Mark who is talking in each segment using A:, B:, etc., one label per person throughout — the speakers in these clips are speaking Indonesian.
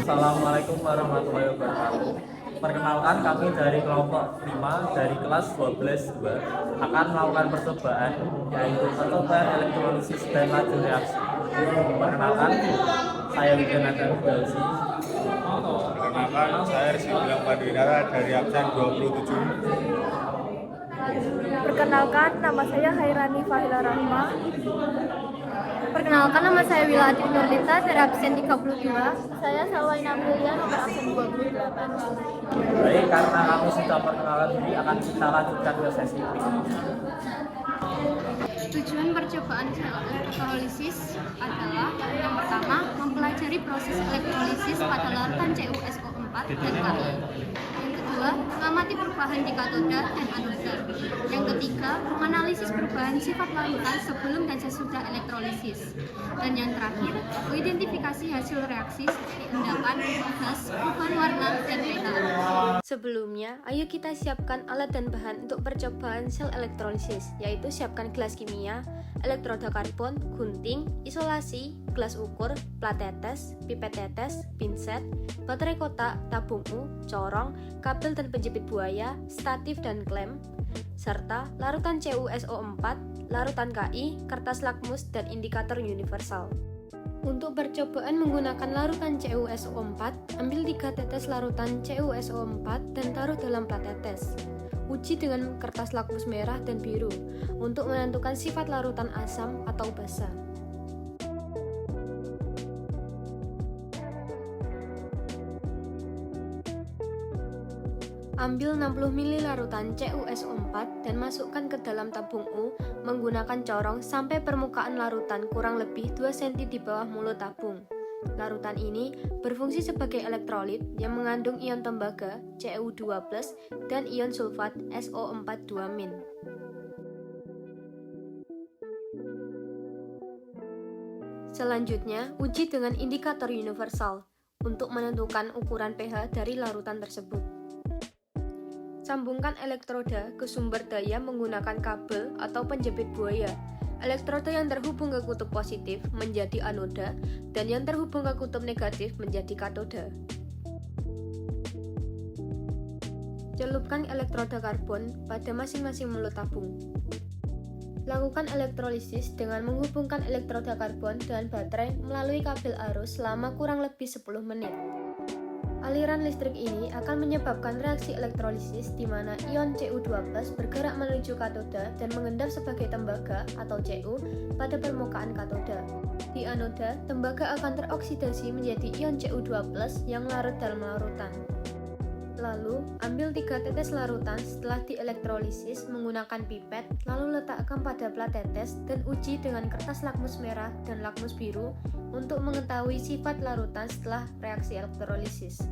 A: Assalamualaikum warahmatullahi wabarakatuh. Perkenalkan, kami dari kelompok 5 dari kelas 12-2 akan melakukan percobaan, yaitu percobaan elektrolisis dan laju reaksi. Perkenalkan, saya Wijanathan Dalsi.
B: Perkenalkan, saya Rizky Bilang Padwinara dari absen 27.
C: Perkenalkan, nama saya Hairani Fahila Rahma.
D: Perkenalkan, nama saya Wila Adit Nurdita dari absen 32.
C: Saya Salwaina Amelia, nomor absen 28.
A: Baik, karena kamu sudah perkenalan diri, akan kita lanjutkan ke sesi berikutnya.
D: Tujuan percobaan sel elektrolisis adalah yang pertama, mempelajari proses elektrolisis pada larutan CuSO4 dan Ki. Yang kedua, mengamati perubahan di katoda dan anoda. Yang ketiga, menganalisis perubahan sifat larutan sebelum dan sesudah elektrolisis. Dan yang terakhir, mengidentifikasi hasil reaksi seperti endapan, gas, perubahan warna, dan pH.
E: Sebelumnya, ayo kita siapkan alat dan bahan untuk percobaan sel elektrolisis, yaitu siapkan gelas kimia, elektroda karbon, gunting, isolasi, gelas ukur, plat tetes, pipet tetes, pinset, baterai kotak, tabung U, corong, kabel dan penjepit buaya, statif dan klem, serta larutan CuSO4, larutan Ki, kertas lakmus, dan indikator universal. Untuk percobaan menggunakan larutan CuSO4, ambil 3 tetes larutan CuSO4 dan taruh dalam plat tetes. Uji dengan kertas lakmus merah dan biru untuk menentukan sifat larutan asam atau basa. Ambil 60 ml larutan CuSO4 dan masukkan ke dalam tabung U menggunakan corong sampai permukaan larutan kurang lebih 2 cm di bawah mulut tabung. Larutan ini berfungsi sebagai elektrolit yang mengandung ion tembaga Cu2+ dan ion sulfat SO42-. Selanjutnya, uji dengan indikator universal untuk menentukan ukuran pH dari larutan tersebut. Sambungkan elektroda ke sumber daya menggunakan kabel atau penjepit buaya. Elektroda yang terhubung ke kutub positif menjadi anoda dan yang terhubung ke kutub negatif menjadi katoda. Celupkan elektroda karbon pada masing-masing mulut tabung. Lakukan elektrolisis dengan menghubungkan elektroda karbon dan baterai melalui kabel arus selama kurang lebih 10 menit. Aliran listrik ini akan menyebabkan reaksi elektrolisis di mana ion Cu2+ bergerak menuju katoda dan mengendap sebagai tembaga atau Cu pada permukaan katoda. Di anoda, tembaga akan teroksidasi menjadi ion Cu2+ yang larut dalam larutan. Lalu, ambil 3 tetes larutan setelah dielektrolisis menggunakan pipet, lalu letakkan pada plat tetes dan uji dengan kertas lakmus merah dan lakmus biru untuk mengetahui sifat larutan setelah reaksi elektrolisis.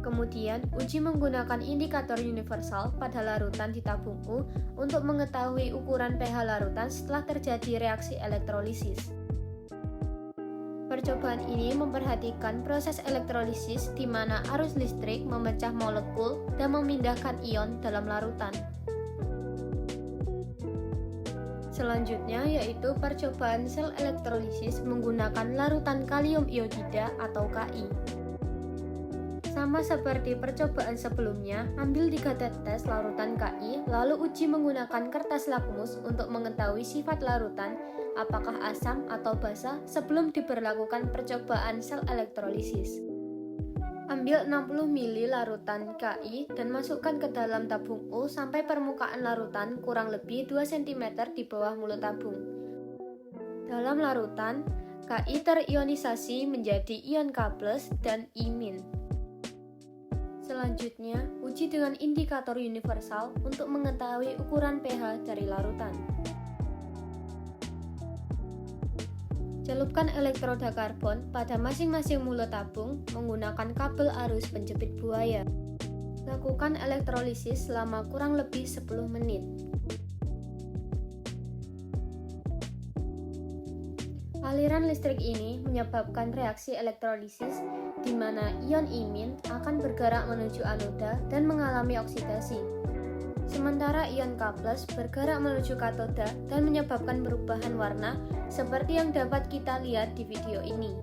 E: Kemudian, uji menggunakan indikator universal pada larutan di tabung U untuk mengetahui ukuran pH larutan setelah terjadi reaksi elektrolisis. Percobaan ini memperhatikan proses elektrolisis di mana arus listrik memecah molekul dan memindahkan ion dalam larutan. Selanjutnya yaitu percobaan sel elektrolisis menggunakan larutan kalium iodida atau Ki. Sama seperti percobaan sebelumnya, ambil 3 tetes larutan Ki, lalu uji menggunakan kertas lakmus untuk mengetahui sifat larutan, apakah asam atau basa sebelum diberlakukan percobaan sel elektrolisis. Ambil 60 ml larutan Ki dan masukkan ke dalam tabung U sampai permukaan larutan kurang lebih 2 cm di bawah mulut tabung. Dalam larutan, Ki terionisasi menjadi ion K+ dan I-. Selanjutnya, uji dengan indikator universal untuk mengetahui ukuran pH dari larutan. Celupkan elektroda karbon pada masing-masing mulut tabung menggunakan kabel arus penjepit buaya. Lakukan elektrolisis selama kurang lebih 10 menit. Aliran listrik ini menyebabkan reaksi elektrolisis di mana ion I- akan bergerak menuju anoda dan mengalami oksidasi. sementara ion K+ bergerak menuju katoda dan menyebabkan perubahan warna seperti yang dapat kita lihat di video ini.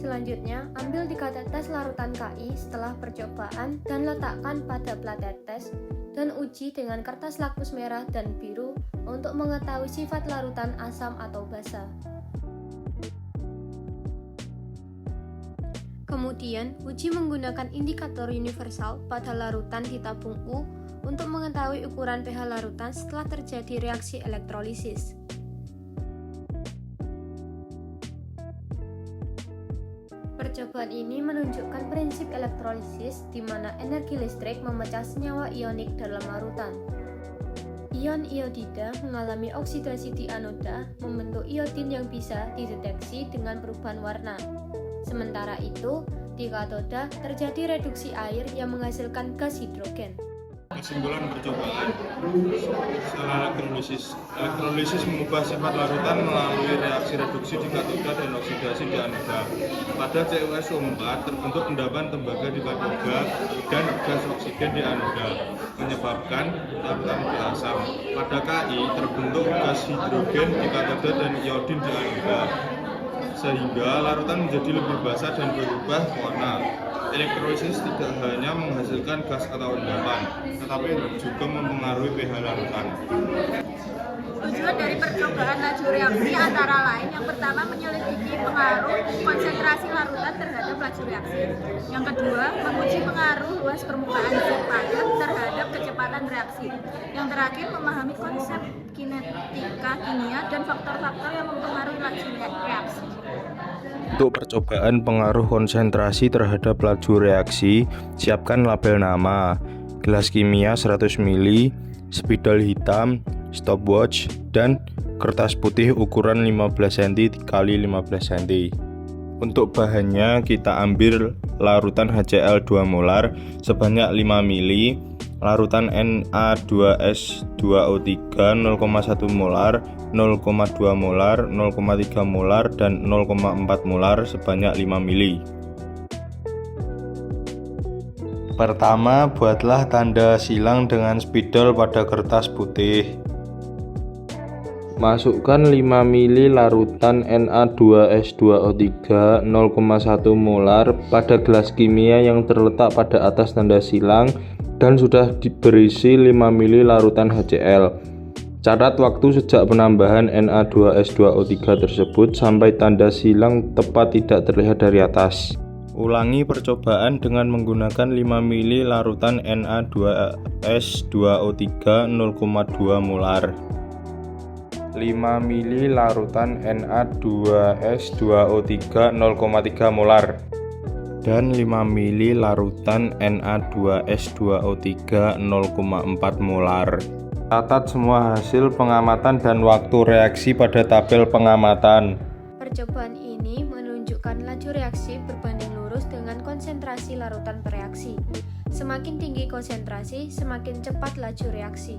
E: Selanjutnya, ambil 3 tetes larutan Ki setelah percobaan dan letakkan pada plat tetes dan uji dengan kertas lakmus merah dan biru untuk mengetahui sifat larutan asam atau basa. Kemudian, uji menggunakan indikator universal pada larutan di tabung U untuk mengetahui ukuran pH larutan setelah terjadi reaksi elektrolisis. Percobaan ini menunjukkan prinsip elektrolisis di mana energi listrik memecah senyawa ionik dalam larutan. Ion iodida mengalami oksidasi di anoda, membentuk iodin yang bisa dideteksi dengan perubahan warna. Sementara itu, di katoda terjadi reduksi air yang menghasilkan gas hidrogen.
B: Kesimpulan percobaan setelah elektrolisis mengubah sifat larutan melalui reaksi reduksi di katoda dan oksidasi di anoda. Pada CuSO4 terbentuk endapan tembaga di katoda dan gas oksigen di anoda, menyebabkan larutan lebih asam. Pada Ki terbentuk gas hidrogen di katoda dan iodin di anoda, sehingga larutan menjadi lebih basah dan berubah warna. Elektrolisis tidak hanya menghasilkan gas atau endapan, tetapi juga mempengaruhi pH larutan.
C: Tujuan dari percobaan laju reaksi antara lain yang pertama menyelidiki pengaruh konsentrasi larutan terhadap laju reaksi. Yang kedua, menguji pengaruh luas permukaan zat padat terhadap kecepatan reaksi. Yang terakhir, memahami konsep kinetika kimia dan faktor-faktor yang mempengaruhi laju reaksi.
F: Untuk percobaan pengaruh konsentrasi terhadap laju reaksi, siapkan label nama, gelas kimia 100 ml, spidol hitam, stopwatch, dan kertas putih ukuran 15 cm x 15 cm. Untuk bahannya kita ambil larutan HCl 2 molar sebanyak 5 ml, larutan Na2S2O3 0,1 molar, 0,2 molar, 0,3 molar, dan 0,4 molar sebanyak 5 ml. Pertama, buatlah tanda silang dengan spidol pada kertas putih. Masukkan 5 ml larutan Na2S2O3 0,1 molar pada gelas kimia yang terletak pada atas tanda silang dan sudah berisi 5 ml larutan HCl. Catat waktu sejak penambahan Na2S2O3 tersebut sampai tanda silang tepat tidak terlihat dari atas. Ulangi percobaan dengan menggunakan 5 ml larutan Na2S2O3 0,2 molar. 5 ml larutan Na2S2O3 0,3 molar dan 5 ml larutan Na2S2O3 0,4 molar. Catat semua hasil pengamatan dan waktu reaksi pada tabel pengamatan.
E: Percobaan ini menunjukkan laju reaksi berbanding lurus dengan konsentrasi larutan per reaksi. Semakin tinggi konsentrasi, semakin cepat laju reaksi.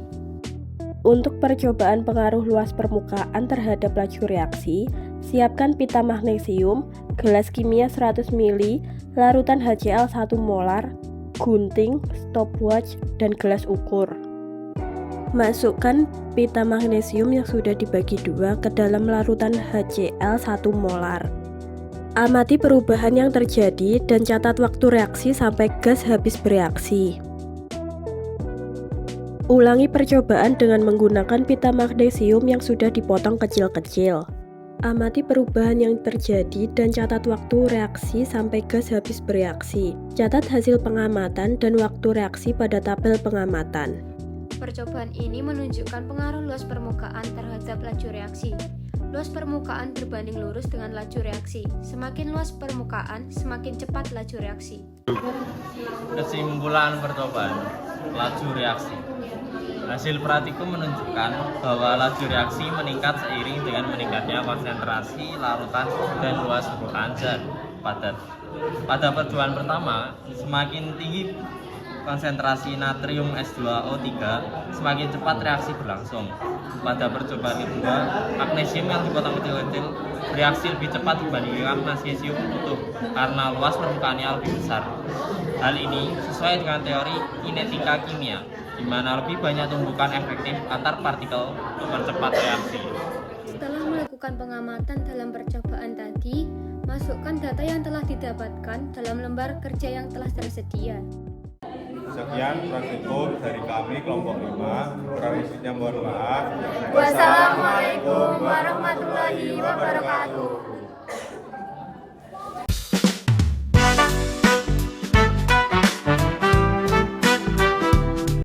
G: Untuk percobaan pengaruh luas permukaan terhadap laju reaksi, siapkan pita magnesium, gelas kimia 100 ml, larutan HCl 1 molar, gunting, stopwatch, dan gelas ukur. Masukkan pita magnesium yang sudah dibagi dua ke dalam larutan HCl 1 molar. Amati perubahan yang terjadi dan catat waktu reaksi sampai gas habis bereaksi. Ulangi percobaan dengan menggunakan pita magnesium yang sudah dipotong kecil-kecil. Amati perubahan yang terjadi dan catat waktu reaksi sampai gas habis bereaksi. Catat hasil pengamatan dan waktu reaksi pada tabel pengamatan.
E: Percobaan ini menunjukkan pengaruh luas permukaan terhadap laju reaksi. Luas permukaan berbanding lurus dengan laju reaksi. Semakin luas permukaan, semakin cepat laju reaksi.
A: Kesimpulan percobaan laju reaksi. Hasil praktikum menunjukkan bahwa laju reaksi meningkat seiring dengan meningkatnya konsentrasi larutan dan luas permukaan zat padat. Pada percobaan pertama, semakin tinggi konsentrasi natrium S2O3, semakin cepat reaksi berlangsung. Pada percobaan kedua, magnesium yang dipotong kecil-kecil bereaksi lebih cepat dibandingkan magnesium utuh karena luas permukaannya lebih besar. Hal ini sesuai dengan teori kinetika kimia, di mana lebih banyak tumbukan efektif antar partikel mempercepat reaksi.
E: Setelah melakukan pengamatan dalam percobaan tadi, masukkan data yang telah didapatkan dalam lembar kerja yang telah tersedia.
B: Sekian praktikum dari kami kelompok 5. Kurang lebihnya mohon maaf.
E: Wassalamualaikum warahmatullahi wabarakatuh.